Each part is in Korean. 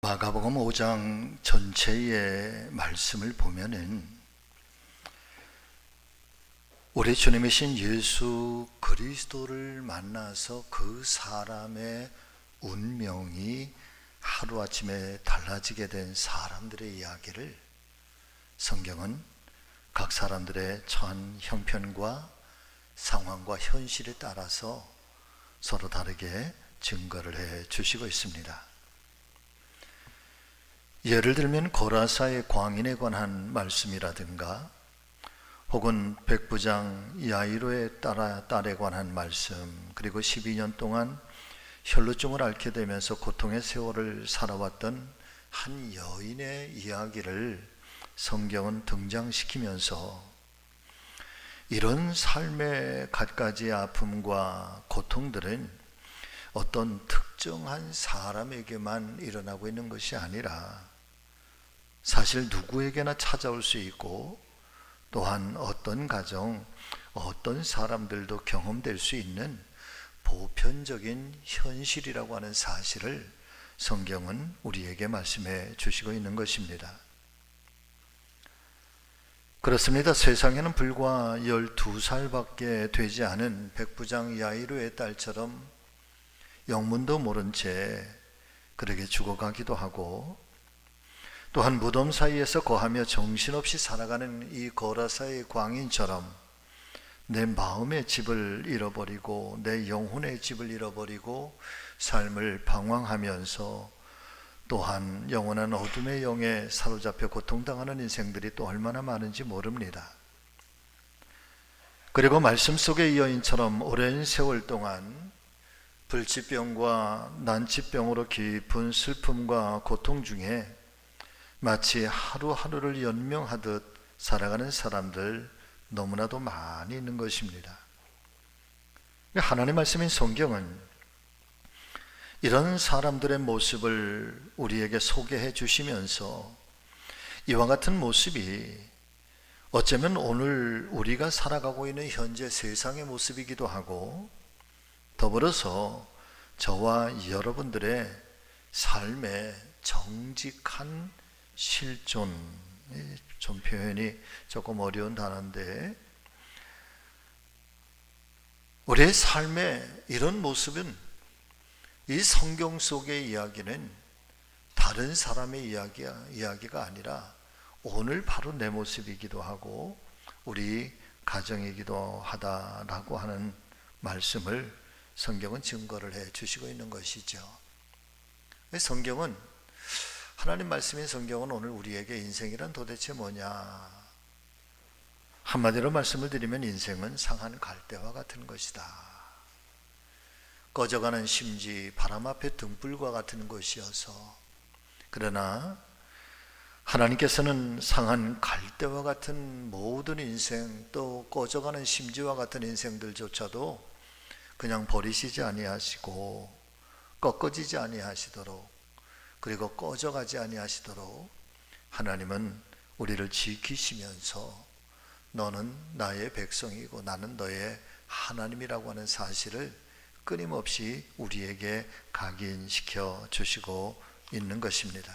마가복음 5장 전체의 말씀을 보면은 우리 주님이신 예수 그리스도를 만나서 그 사람의 운명이 하루아침에 달라지게 된 사람들의 이야기를 성경은 각 사람들의 처한 형편과 상황과 현실에 따라서 서로 다르게 증거를 해 주시고 있습니다. 예를 들면 고라사의 광인에 관한 말씀이라든가 혹은 백부장 야이로의 딸에 관한 말씀, 그리고 12년 동안 혈루증을 앓게 되면서 고통의 세월을 살아왔던 한 여인의 이야기를 성경은 등장시키면서 이런 삶의 갖가지 아픔과 고통들은 어떤 특정한 사람에게만 일어나고 있는 것이 아니라 사실 누구에게나 찾아올 수 있고, 또한 어떤 가정, 어떤 사람들도 경험될 수 있는 보편적인 현실이라고 하는 사실을 성경은 우리에게 말씀해 주시고 있는 것입니다. 그렇습니다. 세상에는 불과 12살밖에 되지 않은 백부장 야이로의 딸처럼 영문도 모른 채 그렇게 죽어가기도 하고, 또한 무덤 사이에서 거하며 정신없이 살아가는 이 고라사의 광인처럼 내 마음의 집을 잃어버리고 내 영혼의 집을 잃어버리고 삶을 방황하면서 또한 영원한 어둠의 영에 사로잡혀 고통당하는 인생들이 또 얼마나 많은지 모릅니다. 그리고 말씀 속의 이 여인처럼 오랜 세월 동안 불치병과 난치병으로 깊은 슬픔과 고통 중에 마치 하루하루를 연명하듯 살아가는 사람들 너무나도 많이 있는 것입니다. 하나님 말씀인 성경은 이런 사람들의 모습을 우리에게 소개해 주시면서 이와 같은 모습이 어쩌면 오늘 우리가 살아가고 있는 현재 세상의 모습이기도 하고, 더불어서 저와 여러분들의 삶의 정직한 실존, 좀 표현이 조금 어려운 단어인데, 우리의 삶의 이런 모습은 이 성경 속의 이야기는 다른 사람의 이야기가 아니라 오늘 바로 내 모습이기도 하고 우리 가정이기도 하다라고 하는 말씀을 성경은 증거를 해 주시고 있는 것이죠. 성경은, 하나님 말씀인 성경은 오늘 우리에게 인생이란 도대체 뭐냐? 한마디로 말씀을 드리면 인생은 상한 갈대와 같은 것이다. 꺼져가는 심지 바람 앞에 등불과 같은 것이어서, 그러나 하나님께서는 상한 갈대와 같은 모든 인생, 또 꺼져가는 심지와 같은 인생들조차도 그냥 버리시지 아니하시고 꺾어지지 아니하시도록, 그리고 꺼져가지 아니하시도록 하나님은 우리를 지키시면서 너는 나의 백성이고 나는 너의 하나님이라고 하는 사실을 끊임없이 우리에게 각인시켜 주시고 있는 것입니다.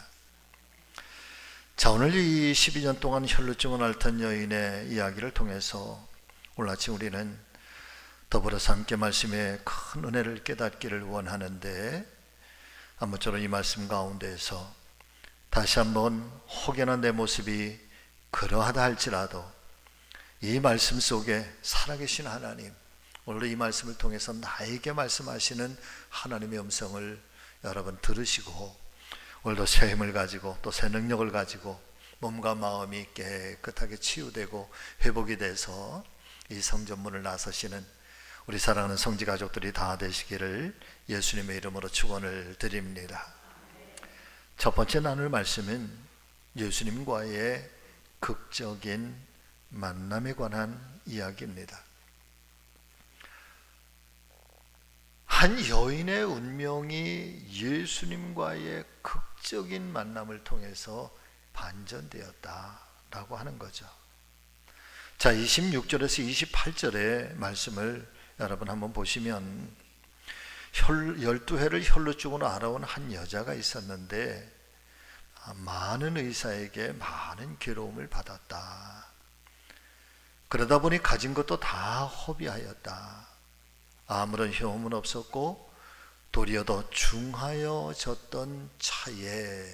자, 오늘 이 12년 동안 혈루증을 앓던 여인의 이야기를 통해서 오늘 아침 우리는 더불어서 함께 말씀의 큰 은혜를 깨닫기를 원하는데, 아무쪼록 이 말씀 가운데에서 다시 한번 혹여나 내 모습이 그러하다 할지라도 이 말씀 속에 살아계신 하나님, 오늘 이 말씀을 통해서 나에게 말씀하시는 하나님의 음성을 여러분 들으시고 오늘도 새 힘을 가지고 또 새 능력을 가지고 몸과 마음이 깨끗하게 치유되고 회복이 돼서 이 성전문을 나서시는 우리 사랑하는 성지 가족들이 다 되시기를 예수님의 이름으로 축원을 드립니다. 첫 번째 나눌 말씀은 예수님과의 극적인 만남에 관한 이야기입니다. 한 여인의 운명이 예수님과의 극적인 만남을 통해서 반전되었다라고 하는 거죠. 자, 26절에서 28절의 말씀을 여러분 한번 보시면 12회를 혈루증으로 앓아온 한 여자가 있었는데 많은 의사에게 많은 괴로움을 받았다. 그러다 보니 가진 것도 다 허비하였다. 아무런 효험은 없었고 도리어 더 중하여졌던 차에,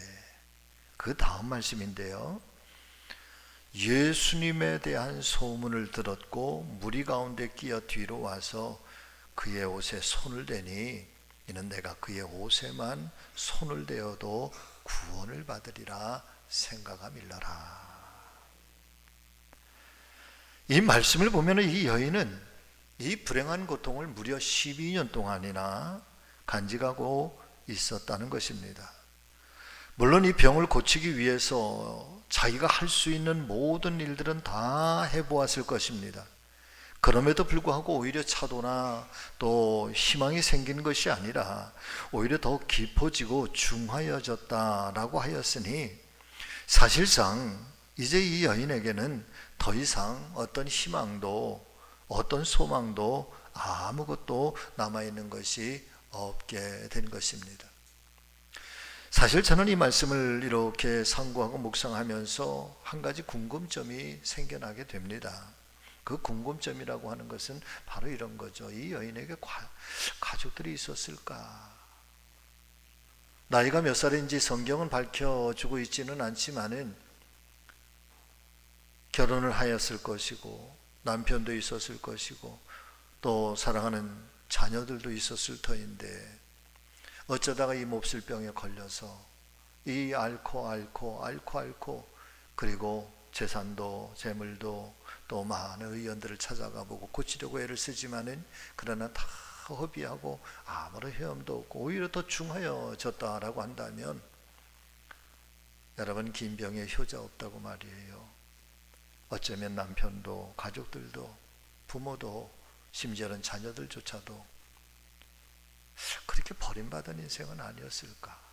그 다음 말씀인데요. 예수님에 대한 소문을 들었고 무리 가운데 끼어 뒤로 와서 그의 옷에 손을 대니 이는 내가 그의 옷에만 손을 대어도 구원을 받으리라 생각하 밀러라. 이 말씀을 보면 이 여인은 이 불행한 고통을 무려 12년 동안이나 간직하고 있었다는 것입니다. 물론 이 병을 고치기 위해서 자기가 할 수 있는 모든 일들은 다 해보았을 것입니다. 그럼에도 불구하고 오히려 차도나 또 희망이 생긴 것이 아니라 오히려 더 깊어지고 중하여졌다라고 하였으니, 사실상 이제 이 여인에게는 더 이상 어떤 희망도 어떤 소망도 아무것도 남아있는 것이 없게 된 것입니다. 사실 저는 이 말씀을 이렇게 상고하고 묵상하면서 한 가지 궁금점이 생겨나게 됩니다. 그 궁금점이라고 하는 것은 바로 이런 거죠. 이 여인에게 가족들이 있었을까? 나이가 몇 살인지 성경은 밝혀주고 있지는 않지만은 결혼을 하였을 것이고 남편도 있었을 것이고 또 사랑하는 자녀들도 있었을 터인데, 어쩌다가 이 몹쓸병에 걸려서 이 앓고 그리고 재산도 재물도 또 많은 의원들을 찾아가 보고 고치려고 애를 쓰지만은 그러나 다 허비하고 아무런 헤엄도 없고 오히려 더 중하여졌다라고 한다면, 여러분, 긴 병에 효자 없다고 말이에요. 어쩌면 남편도 가족들도 부모도 심지어는 자녀들조차도 그렇게 버림받은 인생은 아니었을까?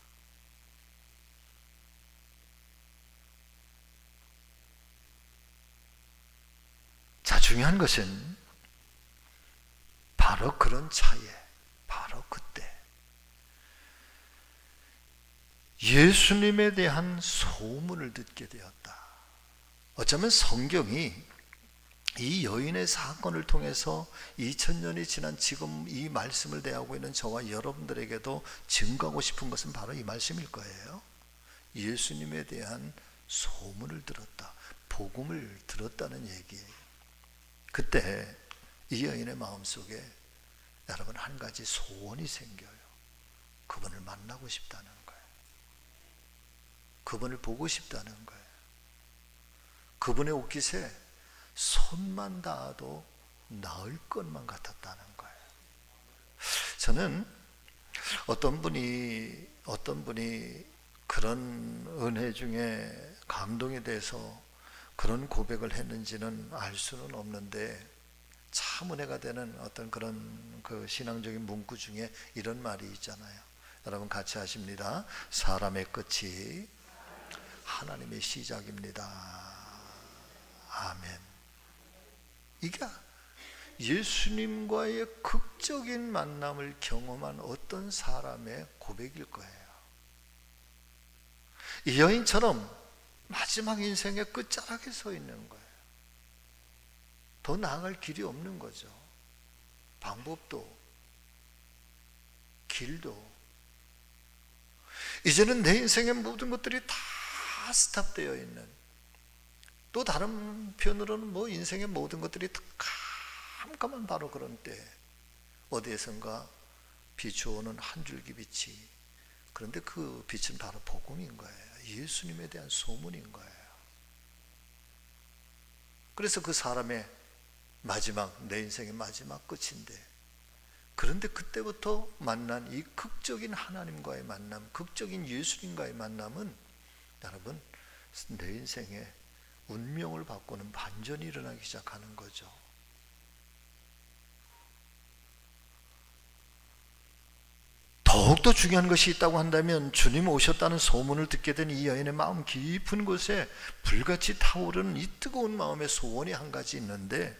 자, 중요한 것은 바로 그런 차에, 바로 그때 예수님에 대한 소문을 듣게 되었다. 어쩌면 성경이 이 여인의 사건을 통해서 2000년이 지난 지금 이 말씀을 대하고 있는 저와 여러분들에게도 증거하고 싶은 것은 바로 이 말씀일 거예요. 예수님에 대한 소문을 들었다, 복음을 들었다는 얘기예요. 그때 이 여인의 마음속에 여러분 한 가지 소원이 생겨요. 그분을 만나고 싶다는 거예요. 그분을 보고 싶다는 거예요. 그분의 옷깃에 손만 닿아도 나을 것만 같았다는 거예요. 저는 어떤 분이 그런 은혜 중에 감동에 대해서 그런 고백을 했는지는 알 수는 없는데, 참 은혜가 되는 어떤 그런 그 신앙적인 문구 중에 이런 말이 있잖아요. 여러분 같이 하십니다. 사람의 끝이 하나님의 시작입니다. 아멘. 이게 예수님과의 극적인 만남을 경험한 어떤 사람의 고백일 거예요. 이 여인처럼 마지막 인생의 끝자락에 서 있는 거예요. 더 나아갈 길이 없는 거죠. 방법도 길도. 이제는 내 인생의 모든 것들이 다 스탑되어 있는, 또 다른 편으로는 뭐 인생의 모든 것들이 깜깜한 바로 그런 때 어디에선가 비추어오는 한 줄기 빛이, 그런데 그 빛은 바로 복음인 거예요. 예수님에 대한 소문인 거예요. 그래서 그 사람의 마지막, 내 인생의 마지막 끝인데, 그런데 그때부터 만난 이 극적인 하나님과의 만남, 극적인 예수님과의 만남은 여러분 내 인생에 운명을 바꾸는 반전이 일어나기 시작하는 거죠. 더욱더 중요한 것이 있다고 한다면, 주님 오셨다는 소문을 듣게 된 이 여인의 마음 깊은 곳에 불같이 타오르는 이 뜨거운 마음의 소원이 한 가지 있는데,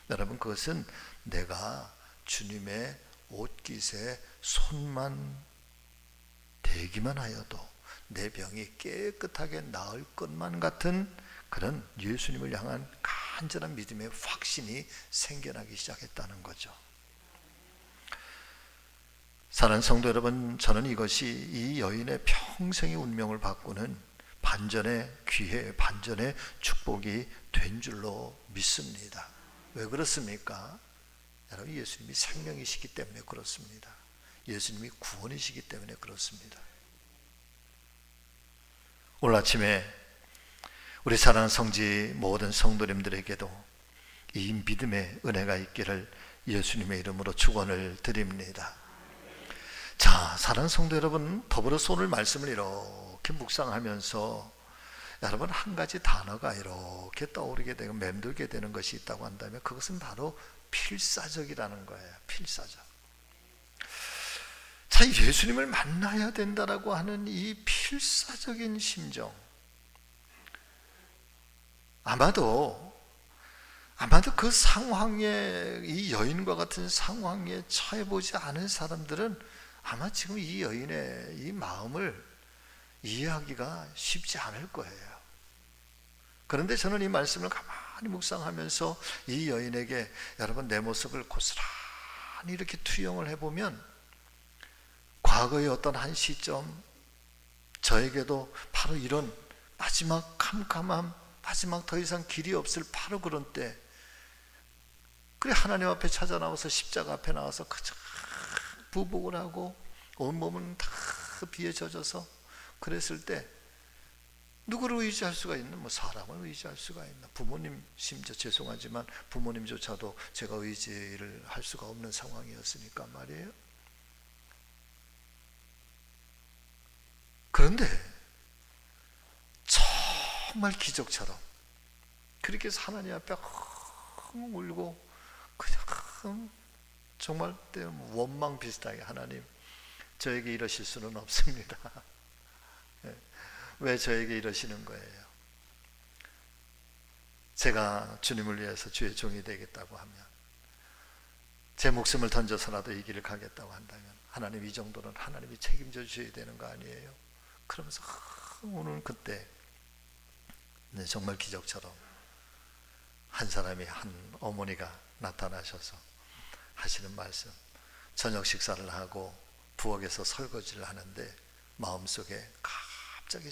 여러분 그것은 내가 주님의 옷깃에 손만 대기만 하여도, 내 병이 깨끗하게 나을 것만 같은 그런 예수님을 향한 간절한 믿음의 확신이 생겨나기 시작했다는 거죠. 사랑하는 성도 여러분, 저는 이것이 이 여인의 평생의 운명을 바꾸는 반전의 기회, 반전의 축복이 된 줄로 믿습니다. 왜 그렇습니까? 여러분, 예수님이 생명이시기 때문에 그렇습니다. 예수님이 구원이시기 때문에 그렇습니다. 오늘 아침에 우리 사랑하는 성지 모든 성도님들에게도 이 믿음의 은혜가 있기를 예수님의 이름으로 축원을 드립니다. 자, 사랑하는 성도 여러분, 더불어서 오늘 말씀을 이렇게 묵상하면서 여러분, 한 가지 단어가 이렇게 떠오르게 되고 맴돌게 되는 것이 있다고 한다면 그것은 바로 필사적이라는 거예요. 필사적. 자, 예수님을 만나야 된다라고 하는 이 필사적인 심정, 아마도 그 상황에, 이 여인과 같은 상황에 처해보지 않은 사람들은 아마 지금 이 여인의 이 마음을 이해하기가 쉽지 않을 거예요. 그런데 저는 이 말씀을 가만히 묵상하면서 이 여인에게 여러분, 내 모습을 고스란히 이렇게 투영을 해보면 과거의 어떤 한 시점, 저에게도 바로 이런 마지막 캄캄함, 마지막 더 이상 길이 없을 바로 그런 때, 그래 하나님 앞에 찾아 나와서 십자가 앞에 나와서 그저 부복을 하고 온몸은 다 비에 젖어서 그랬을 때 누구를 의지할 수가 있나? 뭐 사람을 의지할 수가 있나? 부모님, 심지어 죄송하지만 부모님조차도 제가 의지를 할 수가 없는 상황이었으니까 말이에요. 그런데 정말 기적처럼 그렇게 해서 하나님 앞에 울고 그냥 정말 원망 비슷하게, 하나님, 저에게 이러실 수는 없습니다. 왜 저에게 이러시는 거예요? 제가 주님을 위해서 주의 종이 되겠다고 하면, 제 목숨을 던져서라도 이 길을 가겠다고 한다면 하나님, 이 정도는 하나님이 책임져 주셔야 되는 거 아니에요? 그러면서 오늘 그때 정말 기적처럼 한 사람이, 한 어머니가 나타나셔서 하시는 말씀, 저녁 식사를 하고 부엌에서 설거지를 하는데 마음속에 갑자기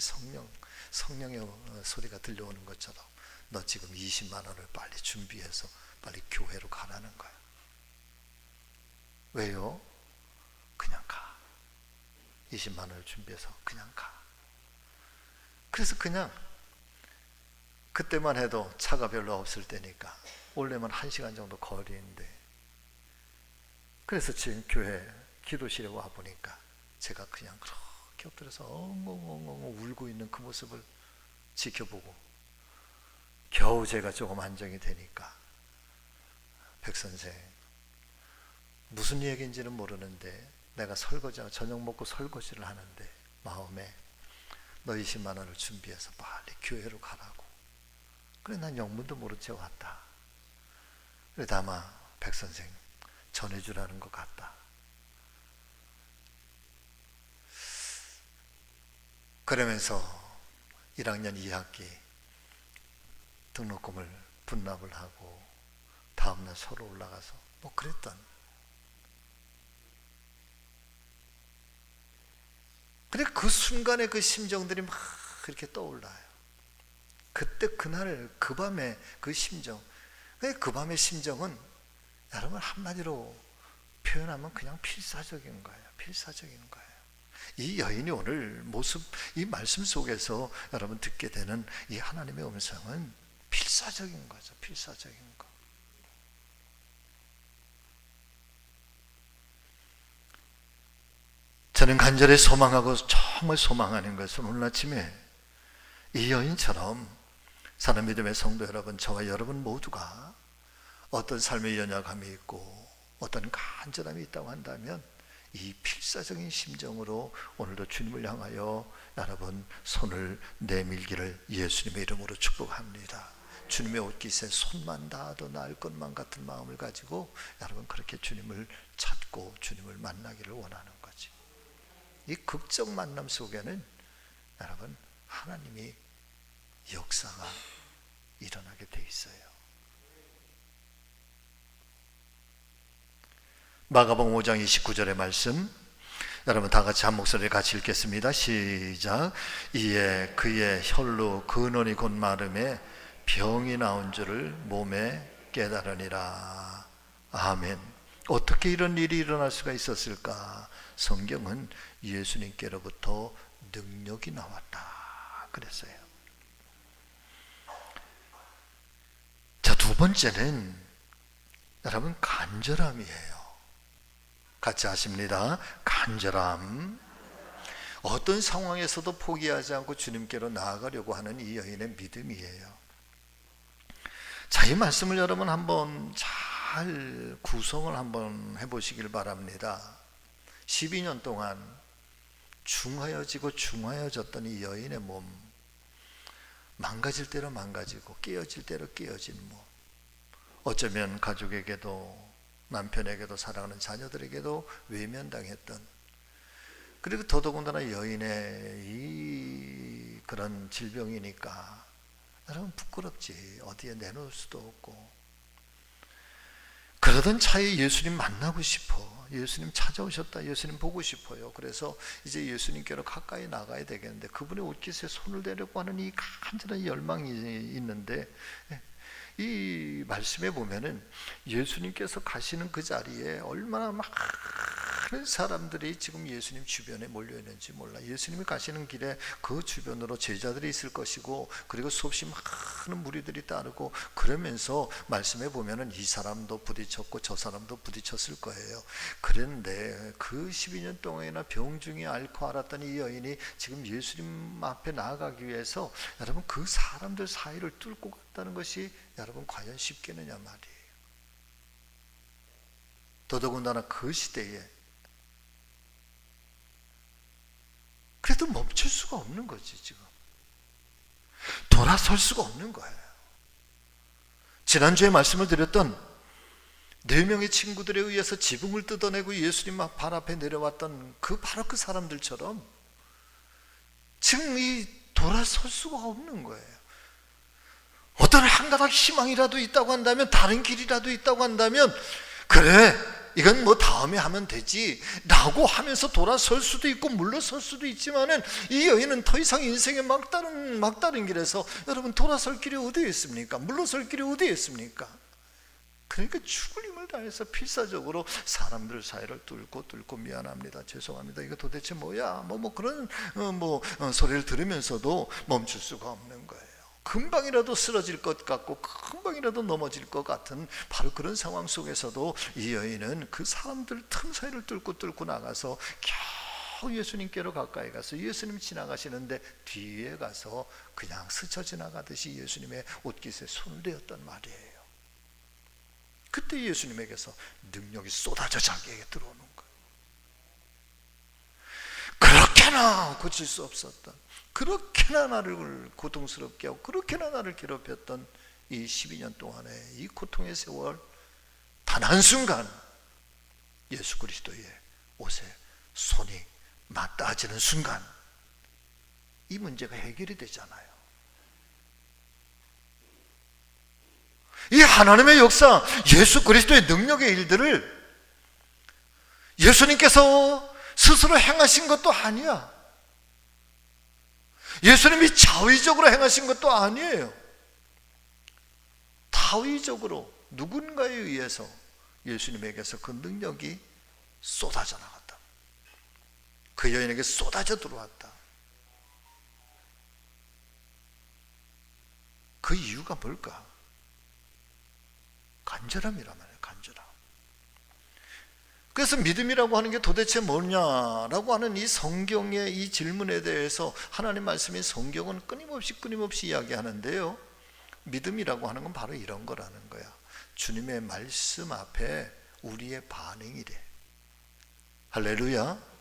성령의 소리가 들려오는 것처럼 너 지금 20만 원을 빨리 준비해서 빨리 교회로 가라는 거야. 왜요? 그냥 가. 20만 원을 준비해서 그냥 가. 그래서 그냥, 그때만 해도 차가 별로 없을 때니까 원래만 1시간 정도 거리인데, 그래서 지금 교회 기도실에 와 보니까 제가 그냥 그렇게 엎드려서 엉엉엉엉 울고 있는 그 모습을 지켜보고 겨우 제가 조금 안정이 되니까, 백 선생, 무슨 얘기인지는 모르는데 내가 설거지하고 저녁 먹고 설거지를 하는데 마음에 너 20만 원을 준비해서 빨리 교회로 가라고. 그래, 난 영문도 모른 채 왔다. 그래, 아마 백 선생 전해주라는 것 같다. 그러면서 1학년 2학기 등록금을 분납을 하고 다음날 서로 올라가서 뭐 그랬던, 근데 그 순간에 그 심정들이 막 그렇게 떠올라요. 그때 그날 그 밤에 그 심정, 그 밤의 심정은 여러분 한마디로 표현하면 그냥 필사적인 거예요. 필사적인 거예요. 이 여인이 오늘 모습, 이 말씀 속에서 여러분 듣게 되는 이 하나님의 음성은 필사적인 거죠. 필사적인 거. 저는 간절히 소망하고 정말 소망하는 것은 오늘 아침에 이 여인처럼 사는 믿음의 성도 여러분, 저와 여러분 모두가 어떤 삶의 연약함이 있고 어떤 간절함이 있다고 한다면 이 필사적인 심정으로 오늘도 주님을 향하여 여러분 손을 내밀기를 예수님의 이름으로 축복합니다. 주님의 옷깃에 손만 닿아도 나을 것만 같은 마음을 가지고 여러분 그렇게 주님을 찾고 주님을 만나기를 원하는 거지. 이 극적 만남 속에는 여러분, 하나님이 역사가 일어나게 돼 있어요. 마가복음 5장 29절의 말씀, 여러분 다 같이 한 목소리를 같이 읽겠습니다. 시작. 이에 그의 혈로 근원이 곧 마름에 병이 나온 줄을 몸에 깨달으니라. 아멘. 어떻게 이런 일이 일어날 수가 있었을까? 성경은 예수님께로부터 능력이 나왔다 그랬어요. 자, 두 번째는 여러분 간절함이에요. 같이 하십니다. 간절함. 어떤 상황에서도 포기하지 않고 주님께로 나아가려고 하는 이 여인의 믿음이에요. 자, 이 말씀을 여러분 한번 잘 구성을 한번 해보시길 바랍니다. 12년 동안 중하여지고 중하여졌던 이 여인의 몸, 망가질 대로 망가지고 깨어질 대로 깨어진 몸, 어쩌면 가족에게도 남편에게도 사랑하는 자녀들에게도 외면당했던, 그리고 더더군다나 여인의 이 그런 질병이니까 여러분 부끄럽지, 어디에 내놓을 수도 없고, 그러던 차에 예수님 만나고 싶어, 예수님 찾아오셨다, 예수님 보고 싶어요. 그래서 이제 예수님께로 가까이 나가야 되겠는데 그분의 옷깃에 손을 대려고 하는 이 간절한 열망이 있는데, 이 말씀에 보면은 예수님께서 가시는 그 자리에 얼마나 많은 사람들이 지금 예수님 주변에 몰려 있는지 몰라. 예수님이 가시는 길에 그 주변으로 제자들이 있을 것이고, 그리고 수없이 많은 무리들이 따르고, 그러면서 말씀에 보면은 이 사람도 부딪혔고 저 사람도 부딪혔을 거예요. 그런데 그 12년 동안이나 병중에 앓고 알았던 이 여인이 지금 예수님 앞에 나아가기 위해서 여러분 그 사람들 사이를 뚫고 갔다는 것이 여러분 과연 쉽겠느냐 말이에요. 더더군다나 그 시대에 그래도 멈출 수가 없는 거지. 지금 돌아설 수가 없는 거예요. 지난주에 말씀을 드렸던 4명의 친구들에 의해서 지붕을 뜯어내고 예수님 발 앞에 내려왔던 바로 그 사람들처럼 지금 이 돌아설 수가 없는 거예요. 어떤 한 가닥 희망이라도 있다고 한다면, 다른 길이라도 있다고 한다면, 그래 이건 뭐 다음에 하면 되지 라고 하면서 돌아설 수도 있고 물러설 수도 있지만은, 이 여인은 더 이상 인생의 막다른 길에서 여러분 돌아설 길이 어디에 있습니까? 물러설 길이 어디에 있습니까? 그러니까 죽을 힘을 다해서 필사적으로 사람들 사이를 뚫고 미안합니다, 죄송합니다, 이거 도대체 뭐야, 그런 소리를 들으면서도 멈출 수가 없는 거예요. 금방이라도 쓰러질 것 같고 금방이라도 넘어질 것 같은 바로 그런 상황 속에서도 이 여인은 그 사람들 틈 사이를 뚫고 나가서 겨우 예수님께로 가까이 가서, 예수님 지나가시는데 뒤에 가서 그냥 스쳐 지나가듯이 예수님의 옷깃에 손을 대었단 말이에요. 그때 예수님에게서 능력이 쏟아져 자기에게 들어오는 거예요. 그렇게나 고칠 수 없었던, 그렇게나 나를 고통스럽게 하고 그렇게나 나를 괴롭혔던 이 12년 동안의 이 고통의 세월, 단 한순간 예수 그리스도의 옷에 손이 맞닿아지는 순간 이 문제가 해결이 되잖아요. 이 하나님의 역사, 예수 그리스도의 능력의 일들을 예수님께서 스스로 행하신 것도 아니야. 예수님이 자의적으로 행하신 것도 아니에요. 타의적으로 누군가에 의해서 예수님에게서 그 능력이 쏟아져 나갔다. 그 여인에게 쏟아져 들어왔다. 그 이유가 뭘까? 간절함이란 말이에요. 간절함. 그래서 믿음이라고 하는 게 도대체 뭐냐라고 하는 이 성경의 이 질문에 대해서 하나님 말씀인 성경은 끊임없이 이야기하는데요, 믿음이라고 하는 건 바로 이런 거라는 거야. 주님의 말씀 앞에 우리의 반응이래. 할렐루야.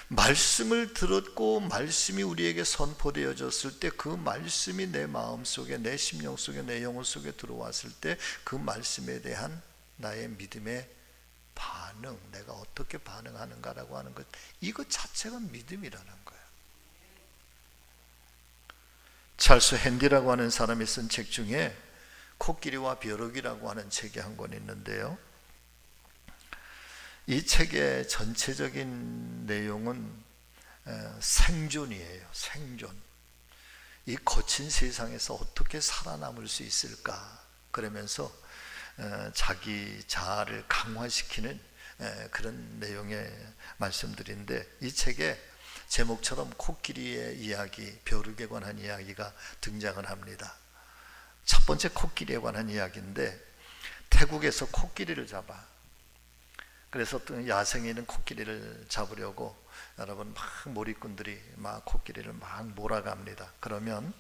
말씀을 들었고 말씀이 우리에게 선포되어졌을 때, 그 말씀이 내 마음속에, 내 심령 속에, 내 영혼 속에 들어왔을 때 그 말씀에 대한 나의 믿음의 반응, 내가 어떻게 반응하는가라고 하는 것, 이것 자체가 믿음이라는 거야. 찰스 핸디라고 하는 사람이 쓴 책 중에 코끼리와 벼룩이라고 하는 책이 한 권 있는데요, 이 책의 전체적인 내용은 생존이에요. 생존. 이 거친 세상에서 어떻게 살아남을 수 있을까, 그러면서 자기 자아를 강화시키는 그런 내용의 말씀들인데, 이 책에 제목처럼 코끼리의 이야기, 벼룩에 관한 이야기가 등장을 합니다. 첫 번째 코끼리에 관한 이야기인데, 태국에서 코끼리를 잡아. 그래서 또 야생에 있는 코끼리를 잡으려고 여러분 막 몰입꾼들이 막 코끼리를 막 몰아갑니다. 그러면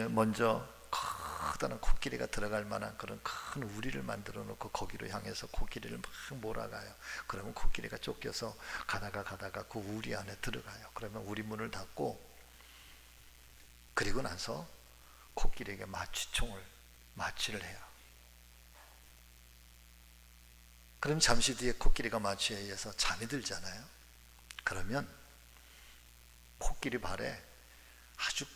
먼저 커다란 코끼리가 들어갈 만한 그런 큰 우리를 만들어 놓고 거기로 향해서 코끼리를 막 몰아가요. 그러면 코끼리가 쫓겨서 가다가 그 우리 안에 들어가요. 그러면 우리 문을 닫고, 그리고 나서 코끼리에게 마취를 해요. 그럼 잠시 뒤에 코끼리가 마취에 의해서 잠이 들잖아요. 그러면 코끼리 발에 아주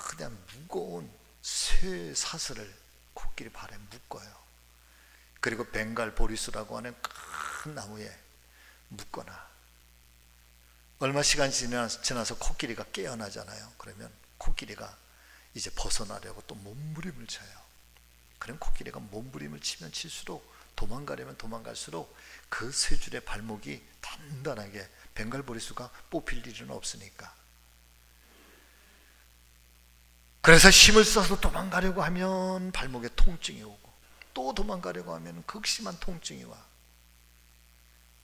그냥 무거운 쇠 사슬을 코끼리 발에 묶어요. 그리고 벵갈 보리수라고 하는 큰 나무에 묶거나, 얼마 시간 지나서 코끼리가 깨어나잖아요. 그러면 코끼리가 이제 벗어나려고 또 몸부림을 쳐요. 그럼 코끼리가 몸부림을 치면 칠수록, 도망가려면 도망갈수록 그 세 줄의 발목이 단단하게, 벵갈 보리수가 뽑힐 일은 없으니까. 그래서 힘을 써서 도망가려고 하면 발목에 통증이 오고, 또 도망가려고 하면 극심한 통증이 와.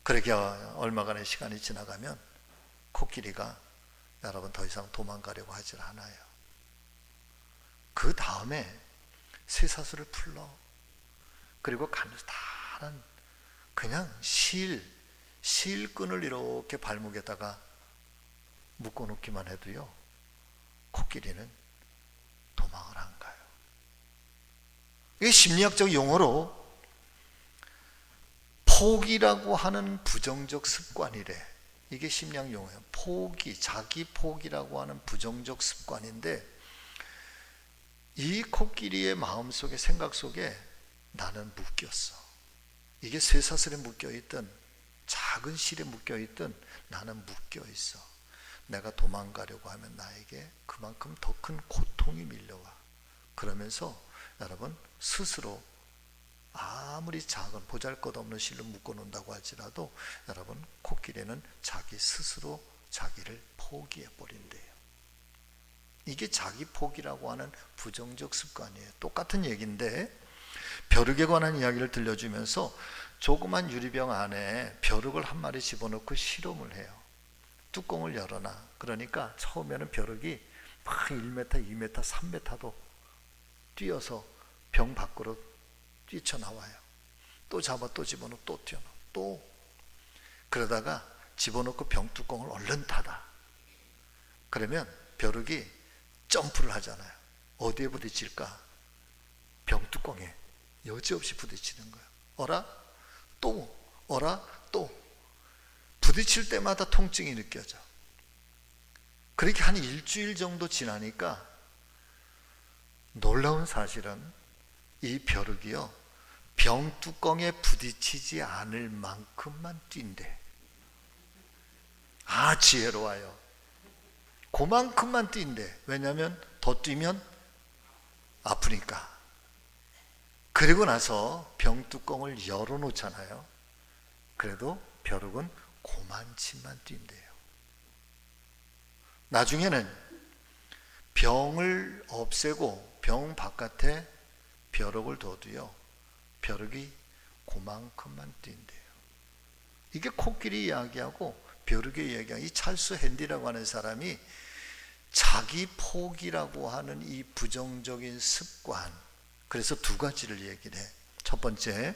그렇게 얼마간의 시간이 지나가면 코끼리가 여러분 더 이상 도망가려고 하질 않아요. 그 다음에 쇠사슬을 풀러, 그리고 단단한 그냥 실끈을 이렇게 발목에다가 묶어놓기만 해도요, 코끼리는 도망을 안 가요. 이게 심리학적 용어로 포기라고 하는 부정적 습관이래. 이게 심리학 용어예요. 포기, 자기 포기라고 하는 부정적 습관인데, 이 코끼리의 마음속에, 생각 속에 나는 묶였어. 이게 쇠사슬에 묶여있든 작은 실에 묶여있든 나는 묶여있어. 내가 도망가려고 하면 나에게 그만큼 더 큰 고통이 밀려와. 그러면서 여러분 스스로 아무리 작은 보잘것없는 실로 묶어놓는다고 할지라도 여러분 코끼리는 자기 스스로 자기를 포기해버린대요. 이게 자기 포기라고 하는 부정적 습관이에요. 똑같은 얘기인데, 벼룩에 관한 이야기를 들려주면서 조그만 유리병 안에 벼룩을 한 마리 집어넣고 실험을 해요. 뚜껑을 열어놔. 그러니까 처음에는 벼룩이 막 1m, 2m, 3m도 뛰어서 병 밖으로 뛰쳐나와요. 또 잡아, 또 집어넣어, 또 튀어나와, 또. 그러다가 집어넣고 병 뚜껑을 얼른 닫아. 그러면 벼룩이 점프를 하잖아요. 어디에 부딪힐까? 병 뚜껑에 여지없이 부딪히는 거예요. 어라? 또. 어라? 또. 부딪힐 때마다 통증이 느껴져. 그렇게 한 일주일 정도 지나니까 놀라운 사실은 이 벼룩이요, 병 뚜껑에 부딪히지 않을 만큼만 뛴대. 아, 지혜로워요. 그만큼만 뛴대. 왜냐하면 더 뛰면 아프니까. 그리고 나서 병 뚜껑을 열어놓잖아요. 그래도 벼룩은 그만치만 뛴대요. 나중에는 병을 없애고 병 바깥에 벼룩을 둬도요, 벼룩이 그만큼만 뛴대요. 이게 코끼리 이야기하고 벼룩의 이야기하고, 이 찰스 핸디라고 하는 사람이 자기 포기라고 하는 이 부정적인 습관, 그래서 두 가지를 얘기를 해. 첫 번째,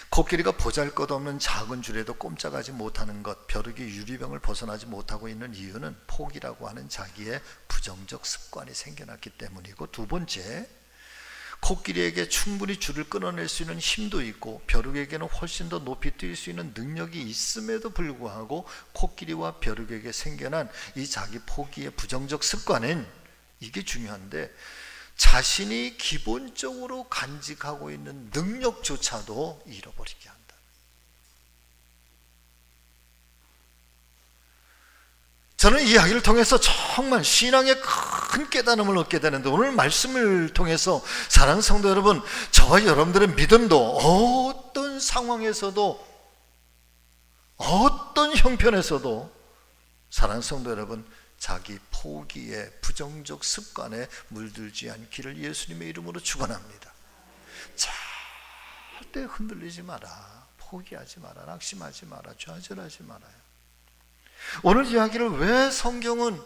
코끼리가 보잘것없는 작은 줄에도 꼼짝하지 못하는 것, 벼룩이 유리병을 벗어나지 못하고 있는 이유는 포기라고 하는 자기의 부정적 습관이 생겨났기 때문이고, 두 번째, 코끼리에게 충분히 줄을 끊어낼 수 있는 힘도 있고 벼룩에게는 훨씬 더 높이 뛸 수 있는 능력이 있음에도 불구하고 코끼리와 벼룩에게 생겨난 이 자기 포기의 부정적 습관은, 이게 중요한데, 자신이 기본적으로 간직하고 있는 능력조차도 잃어버리게 한다. 저는 이 이야기를 통해서 정말 신앙의 큰 깨달음을 얻게 되는데, 오늘 말씀을 통해서 사랑하는 성도 여러분, 저와 여러분들의 믿음도 어떤 상황에서도 어떤 형편에서도 사랑하는 성도 여러분, 자기 포기의 부정적 습관에 물들지 않기를 예수님의 이름으로 축원합니다. 절대 흔들리지 마라, 포기하지 마라, 낙심하지 마라, 좌절하지 말아요. 오늘 이야기를 왜 성경은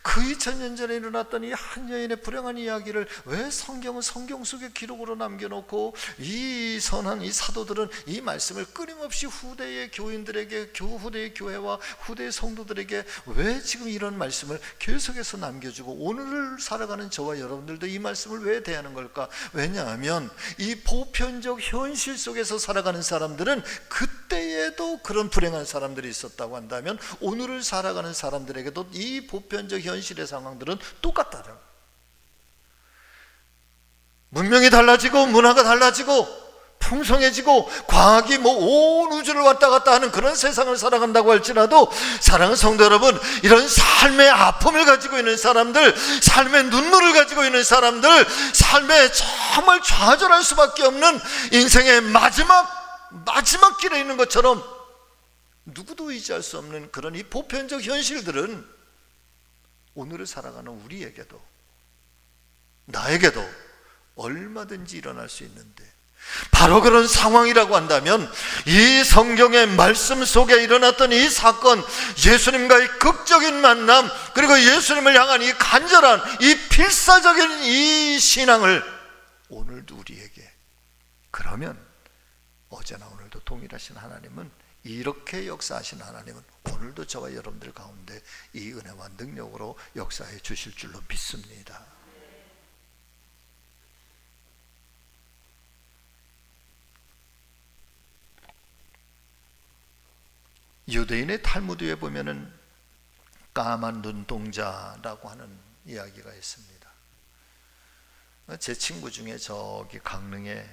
그 2000년 전에 일어났던 이 한 여인의 불행한 이야기를 왜 성경은 성경 속의 기록으로 남겨놓고 이 선한 이 사도들은 이 말씀을 끊임없이 후대의 교인들에게, 후대의 교회와 후대의 성도들에게 왜 지금 이런 말씀을 계속해서 남겨주고 오늘을 살아가는 저와 여러분들도 이 말씀을 왜 대하는 걸까? 왜냐하면 이 보편적 현실 속에서 살아가는 사람들은 그때에도 그런 불행한 사람들이 있었다고 한다면 오늘을 살아가는 사람들에게도 이 보편적 현실의 상황들은 똑같다는, 문명이 달라지고 문화가 달라지고 풍성해지고 과학이 온 우주를 왔다 갔다 하는 그런 세상을 살아간다고 할지라도, 사랑하는 성도 여러분, 이런 삶의 아픔을 가지고 있는 사람들, 삶의 눈물을 가지고 있는 사람들, 삶에 정말 좌절할 수밖에 없는 인생의 마지막 길에 있는 것처럼 누구도 의지할 수 없는 그런 이 보편적 현실들은 오늘을 살아가는 우리에게도, 나에게도 얼마든지 일어날 수 있는데, 바로 그런 상황이라고 한다면 이 성경의 말씀 속에 일어났던 이 사건, 예수님과의 극적인 만남, 그리고 예수님을 향한 이 간절한 이 필사적인 이 신앙을 오늘도 우리에게, 그러면 어제나 오늘도 동일하신 하나님은, 이렇게 역사하신 하나님은 오늘도 저와 여러분들 가운데 이 은혜와 능력으로 역사해 주실 줄로 믿습니다. 유대인의 탈무드에 보면은 까만 눈동자라고 하는 이야기가 있습니다. 제 친구 중에 저기 강릉에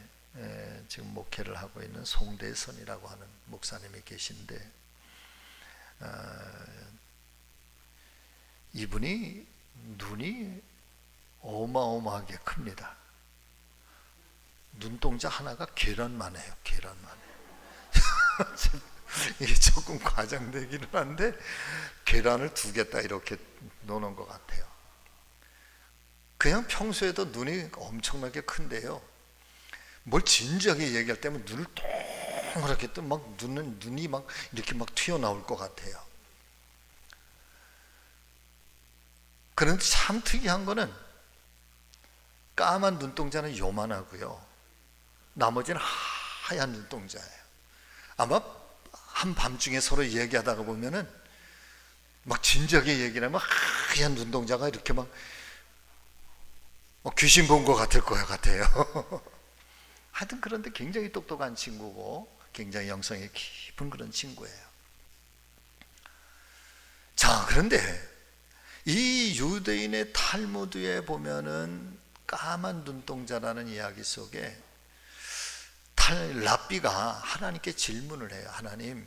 지금 목회를 하고 있는 송대선이라고 하는 목사님이 계신데, 이분이 눈이 어마어마하게 큽니다. 눈동자 하나가 계란만 해요. 계란만 해요. 이게 조금 과장되기는 한데 계란을 2개 딱 이렇게 놓는 것 같아요. 그냥 평소에도 눈이 엄청나게 큰데요, 뭘 진지하게 얘기할 때면 눈을 동그랗게 뜨면 막 눈이 막 이렇게 막 튀어나올 것 같아요. 그런데 참 특이한 거는 까만 눈동자는 요만하고요, 나머지는 하얀 눈동자예요. 아마 한밤중에 서로 얘기하다가 보면은 막 진지하게 얘기를 하면 하얀 눈동자가 이렇게 막 귀신 본 것 같을 것 같아요. 하여튼 그런데 굉장히 똑똑한 친구고 굉장히 영성이 깊은 그런 친구예요. 자, 그런데 이 유대인의 탈무드에 보면은 까만 눈동자라는 이야기 속에 랍비가 하나님께 질문을 해요. 하나님,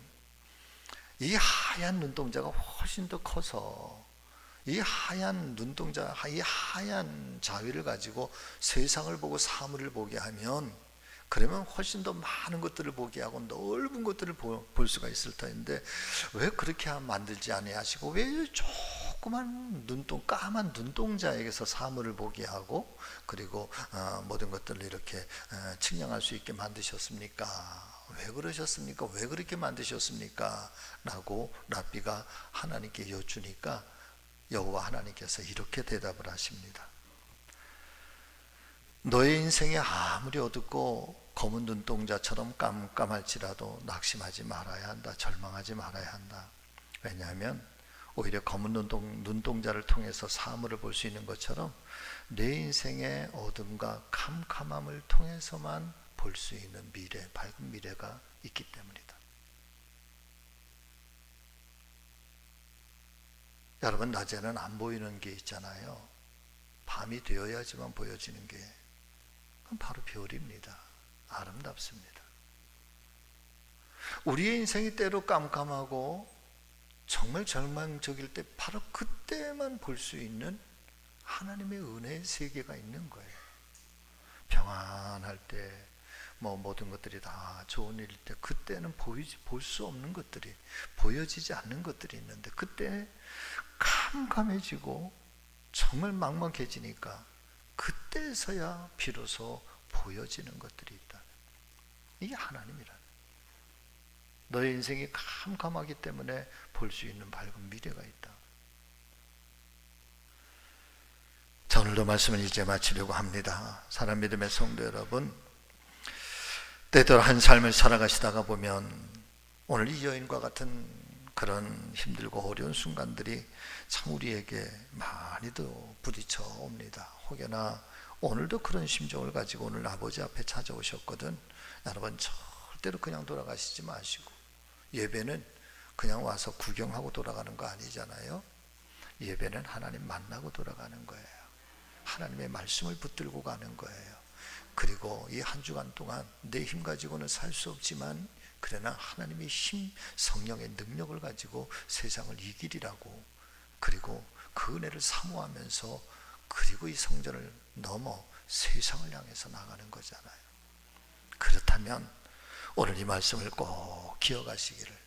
이 하얀 눈동자가 훨씬 더 커서 이 하얀 눈동자, 이 하얀 자위를 가지고 세상을 보고 사물을 보게 하면, 그러면 훨씬 더 많은 것들을 보게 하고 넓은 것들을 볼 수가 있을 터인데 왜 그렇게 만들지 아니하시고 왜 조그만 까만 눈동자에게서 사물을 보게 하고 그리고 모든 것들을 이렇게 측량할 수 있게 만드셨습니까? 왜 그러셨습니까? 왜 그렇게 만드셨습니까? 라고 랍비가 하나님께 여쭈니까 여호와 하나님께서 이렇게 대답을 하십니다. 너의 인생에 아무리 어둡고 검은 눈동자처럼 깜깜할지라도 낙심하지 말아야 한다. 절망하지 말아야 한다. 왜냐하면 오히려 검은 눈동자를 통해서 사물을 볼 수 있는 것처럼 내 인생의 어둠과 캄캄함을 통해서만 볼 수 있는 미래, 밝은 미래가 있기 때문이다. 여러분, 낮에는 안 보이는 게 있잖아요. 밤이 되어야지만 보여지는 게, 그건 바로 별입니다. 아름답습니다. 우리의 인생이 때로 깜깜하고 정말 절망적일 때 바로 그때만 볼 수 있는 하나님의 은혜의 세계가 있는 거예요. 평안할 때, 모든 것들이 다 좋은 일일 때, 그때는 볼 수 없는 것들이, 보여지지 않는 것들이 있는데, 그때 캄캄해지고 정말 막막해지니까 그때서야 비로소 보여지는 것들이 있다. 이게 하나님이라. 너의 인생이 캄캄하기 때문에 볼 수 있는 밝은 미래가 있다. 자, 오늘도 말씀을 이제 마치려고 합니다. 사랑 믿음의 성도 여러분, 때때로 한 삶을 살아가시다가 보면 오늘 이 여인과 같은 그런 힘들고 어려운 순간들이 참 우리에게 많이도 부딪혀 옵니다. 혹여나 오늘도 그런 심정을 가지고 오늘 아버지 앞에 찾아오셨거든. 여러분, 절대로 그냥 돌아가시지 마시고, 예배는 그냥 와서 구경하고 돌아가는 거 아니잖아요. 예배는 하나님 만나고 돌아가는 거예요. 하나님의 말씀을 붙들고 가는 거예요. 그리고 이 한 주간 동안 내 힘 가지고는 살 수 없지만 그러나 하나님의 힘, 성령의 능력을 가지고 세상을 이기리라고, 그리고 그 은혜를 사모하면서, 그리고 이 성전을 넘어 세상을 향해서 나가는 거잖아요. 그렇다면 오늘 이 말씀을 꼭 기억하시기를,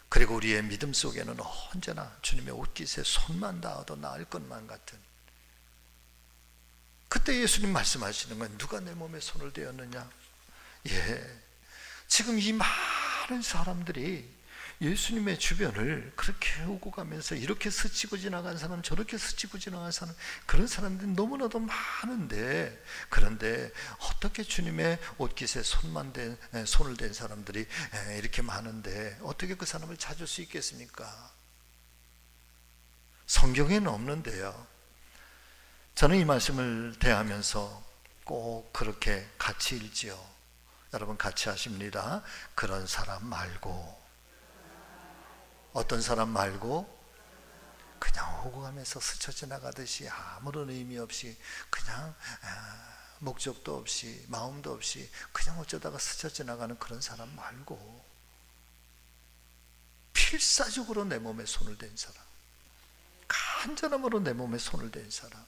그리고 우리의 믿음 속에는 언제나 주님의 옷깃에 손만 닿아도 나을 것만 같은, 그때 예수님 말씀하시는 건 누가 내 몸에 손을 대었느냐? 지금 이 많은 사람들이 예수님의 주변을 그렇게 오고 가면서 이렇게 스치고 지나간 사람, 저렇게 스치고 지나간 사람, 그런 사람들이 너무나도 많은데, 그런데 어떻게 주님의 옷깃에 손을 댄 사람들이 이렇게 많은데 어떻게 그 사람을 찾을 수 있겠습니까? 성경에는 없는데요. 저는 이 말씀을 대하면서 꼭 그렇게 같이 읽지요. 여러분 같이 하십니다. 그런 사람 말고, 어떤 사람 말고, 그냥 오고 가면서 스쳐 지나가듯이 아무런 의미 없이, 그냥 목적도 없이 마음도 없이 그냥 어쩌다가 스쳐 지나가는 그런 사람 말고, 필사적으로 내 몸에 손을 댄 사람, 간절함으로 내 몸에 손을 댄 사람,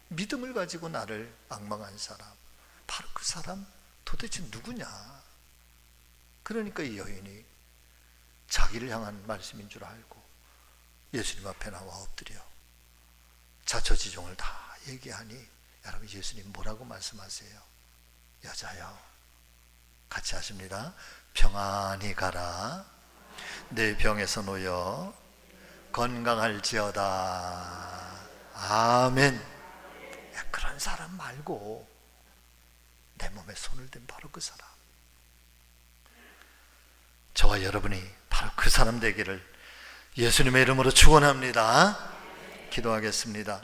믿음을 가지고 나를 앙망한 사람, 바로 그 사람 도대체 누구냐? 그러니까 이 여인이 자기를 향한 말씀인 줄 알고 예수님 앞에 나와 엎드려 자초지종을 다 얘기하니, 여러분 예수님 뭐라고 말씀하세요? 여자여, 같이 하십니다. 평안히 가라. 내 병에서 놓여 건강할지어다. 아멘. 그런 사람 말고 내 몸에 손을 댄 바로 그 사람, 저와 여러분이 바로 그 사람 되기를 예수님의 이름으로 축원합니다. 기도하겠습니다.